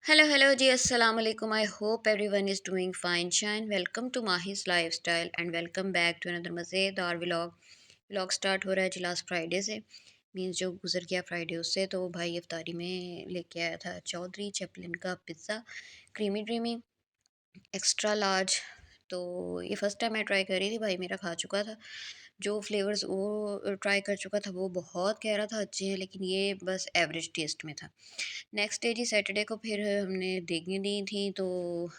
Hello जी अस्सलाम वालेकुम I hope everyone is doing fine shine welcome to Mahi's lifestyle and welcome back to another मज़ेदार vlog start हो रहा है जी लास्ट फ्राइडे से मीन्स जो गुजर गया फ्राइडे उससे। तो भाई इफ्तारी में लेके आया था चौधरी चैपलिन का pizza creamy dreamy extra large. तो ये फ़र्स्ट टाइम मैं ट्राई कर रही थी, भाई मेरा खा चुका था। जो फ्लेवर्स वो ट्राई कर चुका था वो बहुत कह रहा था अच्छे हैं, लेकिन ये बस एवरेज टेस्ट में था। नेक्स्ट डे जी सैटरडे को फिर हमने देगनी दी थी, तो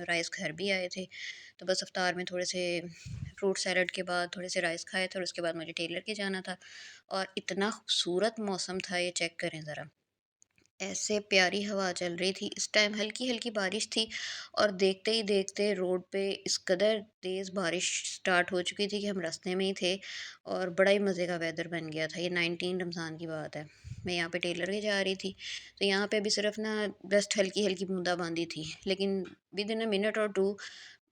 राइस घर भी आए थे। तो बस अफ्तार में थोड़े से फ्रूट सैलड के बाद थोड़े से राइस खाए थे और उसके बाद मुझे टेलर के जाना था। और इतना खूबसूरत मौसम था, ये चेक करें ज़रा। ऐसे प्यारी हवा चल रही थी, इस टाइम हल्की हल्की बारिश थी। और देखते ही देखते रोड पे इस कदर तेज़ बारिश स्टार्ट हो चुकी थी कि हम रास्ते में ही थे। और बड़ा ही मज़े का वेदर बन गया था। ये 19 रमज़ान की बात है। मैं यहाँ पे टेलर के जा रही थी, तो यहाँ पे भी सिर्फ ना जस्ट हल्की हल्की बूंदाबांदी थी, लेकिन विद इन अ मिनट और टू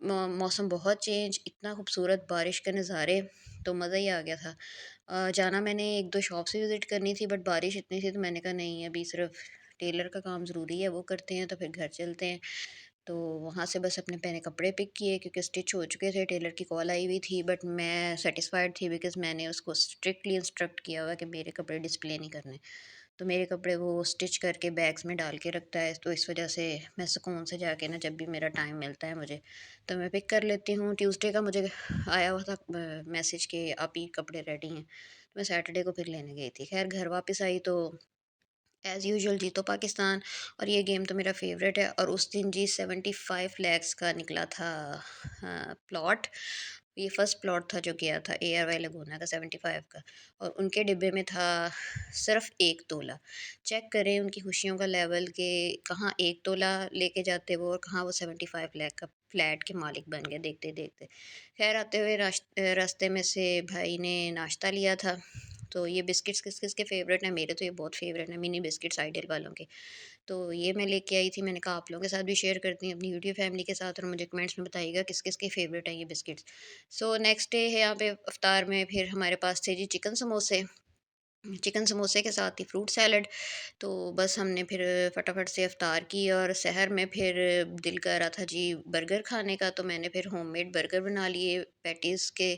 मौसम बहुत चेंज, इतना खूबसूरत बारिश के नज़ारे, तो मज़ा ही आ गया था। जाना मैंने एक दो शॉप्स भी विज़िट करनी थी, बट बारिश इतनी थी तो मैंने कहा नहीं, अभी सिर्फ टेलर का काम ज़रूरी है, वो करते हैं तो फिर घर चलते हैं। तो वहाँ से बस अपने पहने कपड़े पिक किए क्योंकि स्टिच हो चुके थे। टेलर की कॉल आई हुई थी, बट मैं सेटिस्फाइड थी बिकॉज़ मैंने उसको स्ट्रिक्टली इंस्ट्रक्ट किया हुआ है कि मेरे कपड़े डिस्प्ले नहीं करने। तो मेरे कपड़े वो स्टिच करके बैग्स में डाल के रखता है, तो इस वजह से मैं सुकून से जाके ना जब भी मेरा टाइम मिलता है मुझे, तो मैं पिक कर लेती हूँ। ट्यूसडे का मुझे आया हुआ था मैसेज कि आप ही कपड़े रेडी हैं, तो मैं सैटरडे को फिर लेने गई थी। खैर घर वापस आई तो एज़ यूजुअल जीतो पाकिस्तान। और ये गेम तो मेरा फेवरेट है। और उस दिन जी 75 लैक्स का निकला था प्लॉट। ये फर्स्ट प्लॉट था जो गया था एयर वाई लगूना का 75 का। और उनके डिब्बे में था सिर्फ 1 तोला। चेक करें उनकी खुशियों का लेवल कि कहाँ 1 तोला लेके जाते वो और कहाँ वो 75 लाख का फ्लैट के मालिक बन गए देखते देखते। खैर आते हुए रास्ते में से भाई ने नाश्ता लिया था। तो ये बिस्किट्स किस किस के फ़ेवरेट हैं, मेरे तो ये बहुत फ़ेवरेट हैं, मिनी बिस्किट्स आइडियल वालों के। तो ये मैं लेके आई थी, मैंने कहा आप लोगों के साथ भी शेयर करती हूँ अपनी यूट्यूब फैमिली के साथ, और मुझे कमेंट्स में बताइएगा किस किस के फ़ेवरेट हैं ये बिस्किट्स। सो नेक्स्ट डे है यहाँ पे इफ्तार में फिर हमारे पास थे जी चिकन समोसे। चिकन समोसे के साथ ही फ्रूट सैलड। तो बस हमने फिर फटाफट से इफ्तार की। और सहर में फिर दिल कर रहा था जी बर्गर खाने का, तो मैंने फिर होममेड बर्गर बना लिए पैटीज़ के।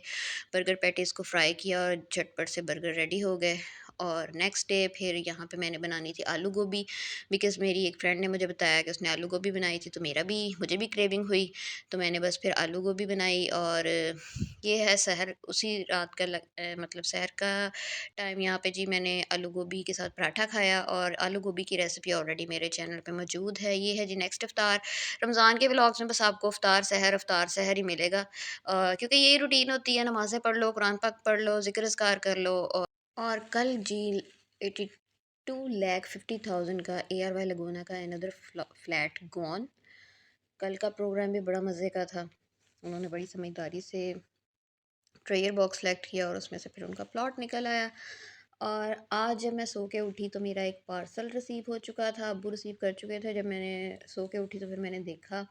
बर्गर पैटीज़ को फ्राई किया और झटपट से बर्गर रेडी हो गए। और नेक्स्ट डे फिर यहाँ पे मैंने बनानी थी आलू गोभी, बिकॉज़ मेरी एक फ्रेंड ने मुझे बताया कि उसने आलू गोभी बनाई थी, तो मुझे भी क्रेविंग हुई। तो मैंने बस फिर आलू गोभी बनाई। और ये है सहर उसी रात का मतलब सहर का टाइम। यहाँ पे जी मैंने आलू गोभी के साथ पराठा खाया। और आलू गोभी की रेसिपी ऑलरेडी मेरे चैनल पे मौजूद है। ये है जी नेक्स्ट इफ्तार। रमज़ान के व्लॉग्स में बस आपको इफ्तार सहर ही मिलेगा, क्योंकि यही रूटीन होती है, नमाज़ें पढ़ लो, कुरान पाक पढ़ लो, ज़िक्र अज़कार कर लो। और कल जी 82,50,000 का ARY लगोना का अनदर फ्लैट गॉन। कल का प्रोग्राम भी बड़ा मज़े का था। उन्होंने बड़ी समझदारी से ट्रेयर बॉक्स सेलेक्ट किया और उसमें से फिर उनका प्लॉट निकल आया। और आज जब मैं सो के उठी तो मेरा एक पार्सल रिसीव हो चुका था। अब्बू रिसीव कर चुके थे। जब मैंने सो के उठी तो फिर मैंने देखा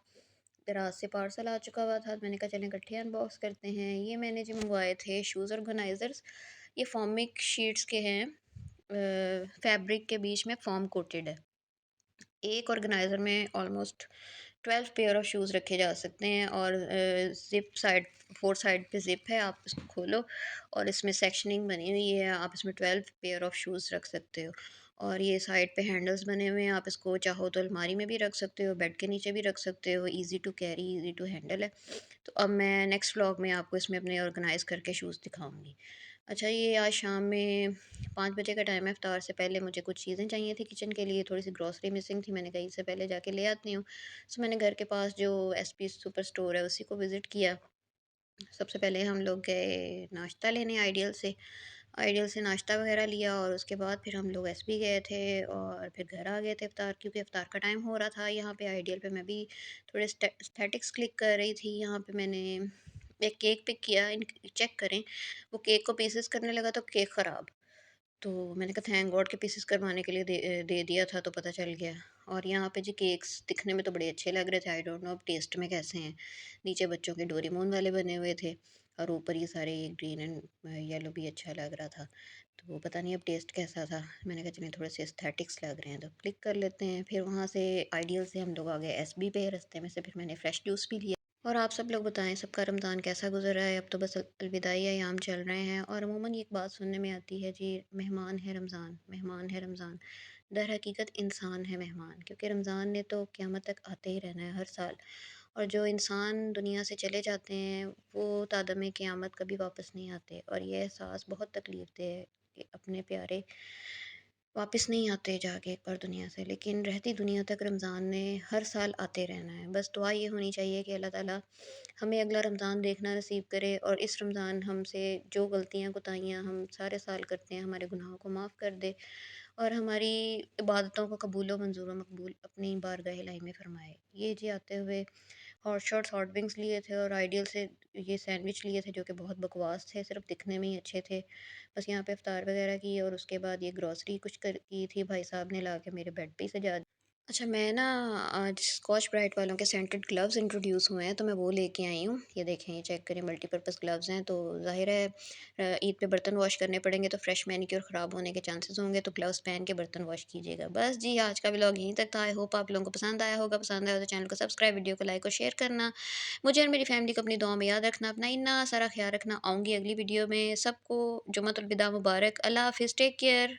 दराज से पार्सल आ चुका हुआ था। तो मैंने कहा चलें इकट्ठे अनबॉक्स करते हैं। ये मैंने जो मंगवाए थे शूज़ ऑर्गेनाइज़र्स, ये फॉर्मिक शीट्स के हैं। फैब्रिक के बीच में फॉर्म कोटेड है। एक ऑर्गेनाइज़र में ऑलमोस्ट 12 पेयर ऑफ शूज़ रखे जा सकते हैं। और ज़िप साइड, 4 साइड पे ज़िप है, आप इसको खोलो और इसमें सेक्शनिंग बनी हुई है, आप इसमें 12 पेयर ऑफ शूज़ रख सकते हो। और ये साइड पे हैंडल्स बने हुए हैं, आप इसको चाहो तो अलमारी में भी रख सकते हो, बेड के नीचे भी रख सकते हो। Easy to carry, easy to handle है। तो अब मैं नेक्स्ट व्लॉग में आपको इसमें अपने ऑर्गेनाइज़ करके शूज़ दिखाऊँगी। अच्छा, ये आज शाम में 5 बजे का टाइम है। इफ्तार से पहले मुझे कुछ चीज़ें चाहिए थी किचन के लिए, थोड़ी-सी ग्रॉसरी मिसिंग थी, मैंने कहा इससे पहले जाके ले आती हूँ। सो मैंने घर के पास जो एसपी सुपर स्टोर है उसी को विज़िट किया। सबसे पहले हम लोग गए नाश्ता लेने आइडियल से। आइडियल से नाश्ता वग़ैरह लिया और उसके बाद फिर हम लोग एसपी गए थे और फिर घर आ गए थे इफ्तार, क्योंकि इफ्तार का टाइम हो रहा था। यहाँ पे आइडियल पे मैं भी थोड़े एस्थेटिक्स क्लिक कर रही थी। यहाँ पे मैंने एक केक पिक किया। इन चेक करें, वो केक को पीसेस करने लगा तो केक ख़राब। तो मैंने कहा थैंक गॉड के पीसेस करवाने के लिए दे दिया था तो पता चल गया। और यहाँ पे जी केक्स दिखने में तो बड़े अच्छे लग रहे थे, आई डोंट नो अब टेस्ट में कैसे हैं। नीचे बच्चों के डोरेमोन वाले बने हुए थे और ऊपर ये सारे ग्रीन एंड येलो भी अच्छा लग रहा था। तो पता नहीं अब टेस्ट कैसा था। मैंने कहा चलिए थोड़े से एस्थेटिक्स लग रहे हैं तो क्लिक कर लेते हैं। फिर वहाँ से आइडियल से हम लोग आ गए एसबी पे। रास्ते में से फिर मैंने फ्रेश जूस भी लिया। और आप सब लोग बताएं सबका रमज़ान कैसा गुजर रहा है। अब तो बस अलविदाई अयाम चल रहे हैं और अमूमन एक बात सुनने में आती है जी, मेहमान है रमज़ान, मेहमान है रमज़ान। दर हकीकत इंसान है मेहमान, क्योंकि रमज़ान ने तो क़यामत तक आते ही रहना है हर साल। और जो इंसान दुनिया से चले जाते हैं वो तादमे क़यामत कभी वापस नहीं आते, और ये एहसास बहुत तकलीफ़ दे है कि अपने प्यारे वापस नहीं आते जाके एक बार दुनिया से। लेकिन रहती दुनिया तक रमज़ान ने हर साल आते रहना है। बस दुआ ये होनी चाहिए कि अल्लाह ताला हमें अगला रमज़ान देखना नसीब करे और इस रमज़ान हमसे जो गलतियाँ कोताहियाँ हम सारे साल करते हैं हमारे गुनाहों को माफ़ कर दे और हमारी इबादतों को कबूल व मंज़ूर व मकबूल अपनी बारगाह इलाही में फ़रमाए। ये जी आते हुए हॉट शॉट्स हॉट विंग्स लिए थे और आइडियल से ये सैंडविच लिए थे जो कि बहुत बकवास थे, सिर्फ़ दिखने में ही अच्छे थे। बस यहाँ पे इफ़्तार वग़ैरह की और उसके बाद ये ग्रॉसरी कुछ कर की थी, भाई साहब ने लाके मेरे बेड पे ही सजा दी। अच्छा, मैं ना आज स्कॉच ब्राइट वालों के सेंटेड ग्लव्स इंट्रोड्यूस हुए हैं तो मैं वो लेके आई हूँ। ये देखें, ये चेक करें, मल्टीपर्पज़ ग्लव्स हैं। तो ज़ाहिर है ईद पे बर्तन वॉश करने पड़ेंगे तो फ्रेश मैनीक्योर ख़राब होने के चांसेस होंगे, तो ग्लव्स पहन के बर्तन वॉश कीजिएगा। बस जी, आज का व्लॉग यहीं तक था। आई होप आप लोगों को पसंद आया होगा। पसंद आया तो चैनल को सब्सक्राइब, वीडियो को लाइक और शेयर करना। मुझे और मेरी फैमिली को अपनी दुआ में याद रखना। अपना इन्ना सारा ख़्याल रखना। आऊँगी अगली वीडियो में। सबको जुम्मतुल विदा मुबारक। अल्लाह हाफ़िज़। Take care.